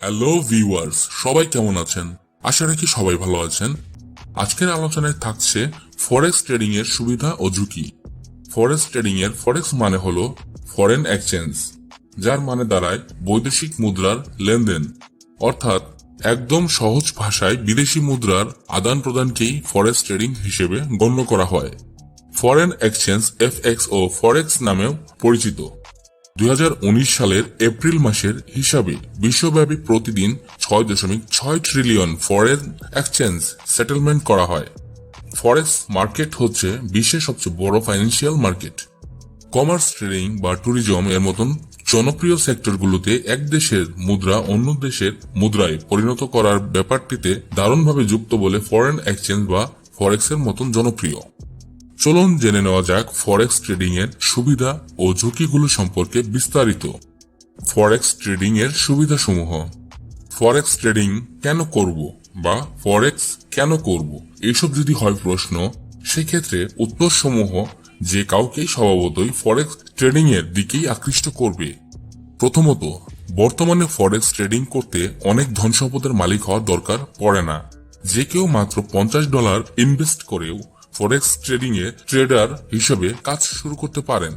Hello viewers, সবাই কেমন আছেন? আশা রাখি সবাই ভালো আছেন। আজকের আলোচনায় থাকছে ফরেক্স ট্রেডিং এর সুবিধা ও ঝুঁকি। ফরেক্স ট্রেডিং এর ফরেক্স মানে হলো ফরেন এক্সচেঞ্জ, যার মানে দাঁড়ায় বৈদেশিক মুদ্রার লেনদেন, অর্থাৎ একদম সহজ ভাষায় বিদেশি মুদ্রার আদান প্রদানকেই ফরেক্স ট্রেডিং হিসেবে গণ্য করা হয়। ফরেন এক্সচেঞ্জ এফএক্স ও ফরেক্স নামেও পরিচিত। 2019 সালের এপ্রিল মাসের হিসাবে বিশ্বব্যাপী প্রতিদিন 6.6 ট্রিলিয়ন ফরেন এক্সচেঞ্জ সেটেলমেন্ট করা হয়। ফরেক্স মার্কেট হচ্ছে বিশ্বের সবচেয়ে বড় ফাইন্যান্সিয়াল মার্কেট। কমার্স, ট্রেডিং বা ট্যুরিজম এর মতন জনপ্রিয় সেক্টরগুলোতে এক দেশের মুদ্রা অন্য দেশের মুদ্রায় পরিণত করার ব্যাপারটিতে দারুণভাবে যুক্ত বলে ফরেন এক্সচেঞ্জ বা ফরেক্সের মতন জনপ্রিয়। চলুন জেনে নেওয়া যাক ফরেক্স ট্রেডিং এর সুবিধা ও ঝুঁকিগুলো সম্পর্কে বিস্তারিত। ফরেক্স ট্রেডিং এর সুবিধাসমূহ। ফরেক্স ট্রেডিং কেন করব বা ফরেক্স কেন করব, এইসব যদি হয় প্রশ্ন, সেক্ষেত্রে উত্তর সমূহ যে কাউকেই স্বভাবতই ফরেক্স ট্রেডিং এর দিকেই আকৃষ্ট করবে। প্রথমত, বর্তমানে ফরেক্স ট্রেডিং করতে অনেক ধন সম্পদের মালিক হওয়ার দরকার পড়ে না। যে কেউ মাত্র $50 ইনভেস্ট করেও ফরেক্স ট্রেডিং এ ট্রেডার হিসেবে কাজ শুরু করতে পারেন।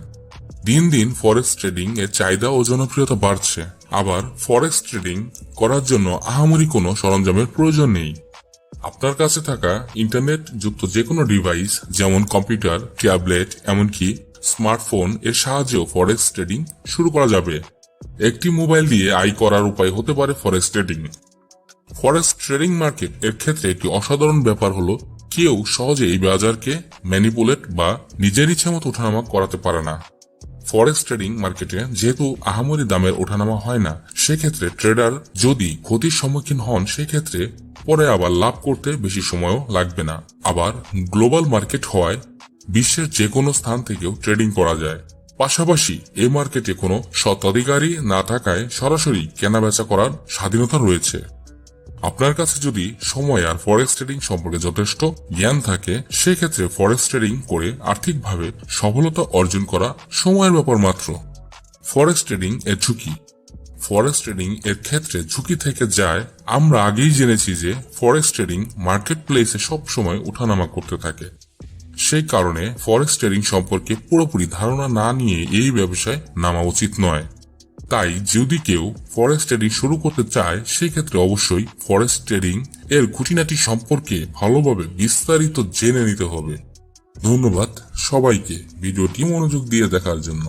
দিন দিন ফরেক্স ট্রেডিং এর চাহিদা ও জনপ্রিয়তা বাড়ছে। আবার ফরেক্স ট্রেডিং করার জন্য আহামরি কোনো সরঞ্জামের প্রয়োজন নেই। আপনার কাছে থাকা ইন্টারনেট যুক্ত যে কোনো ডিভাইস, যেমন কম্পিউটার, ট্যাবলেট, এমনকি স্মার্টফোন এর সাহায্যেও ফরেক্স ট্রেডিং শুরু করা যাবে। একটি মোবাইল দিয়ে আয় করার উপায় হতে পারে forex trading. Forex trading market এর ক্ষেত্রে একটি অসাধারণ ব্যাপার হলো কেউ সহজে এই বাজারকে ম্যানিপুলেট বা নিজের ইচ্ছা মতো ওঠানামা করাতে পারে না। ফরেক্স ট্রেডিং মার্কেটে যেহেতু আহামরি দামের ওঠানামা হয় না, সেক্ষেত্রে ট্রেডার যদি ক্ষতির সম্মুখীন হন, সেক্ষেত্রে পরে আবার লাভ করতে বেশি সময়ও লাগবে না। আবার গ্লোবাল মার্কেট হওয়ায় বিশ্বের যে কোনো স্থান থেকেও ট্রেডিং করা যায়। পাশাপাশি এই মার্কেটে কোনো স্বত্বাধিকারী না থাকায় সরাসরি কেনাবেচা করার স্বাধীনতা রয়েছে। আপনার কাছে যদি সময় আর ফরেক্স ট্রেডিং সম্পর্কে যথেষ্ট জ্ঞান থাকে, সেক্ষেত্রে ফরেক্স ট্রেডিং করে আর্থিকভাবে সফলতা অর্জন করা সময়ের ব্যাপার মাত্র। ফরেক্স ট্রেডিং এর ঝুঁকি। ফরেক্স ট্রেডিং এর ক্ষেত্রে ঝুঁকি থেকে যায়। আমরা আগেই জেনেছি যে ফরেক্স ট্রেডিং মার্কেট প্লেসে সবসময় ওঠানামা করতে থাকে। সেই কারণে ফরেক্স ট্রেডিং সম্পর্কে পুরোপুরি ধারণা না নিয়ে এই ব্যবসায় নামা উচিত নয়। তাই যদি কেউ ফরেক্স ট্রেডিং শুরু করতে চায়, সেক্ষেত্রে অবশ্যই ফরেক্স ট্রেডিং এর খুঁটিনাটি সম্পর্কে ভালোভাবে বিস্তারিত জেনে নিতে হবে। ধন্যবাদ সবাইকে ভিডিওটি মনোযোগ দিয়ে দেখার জন্য।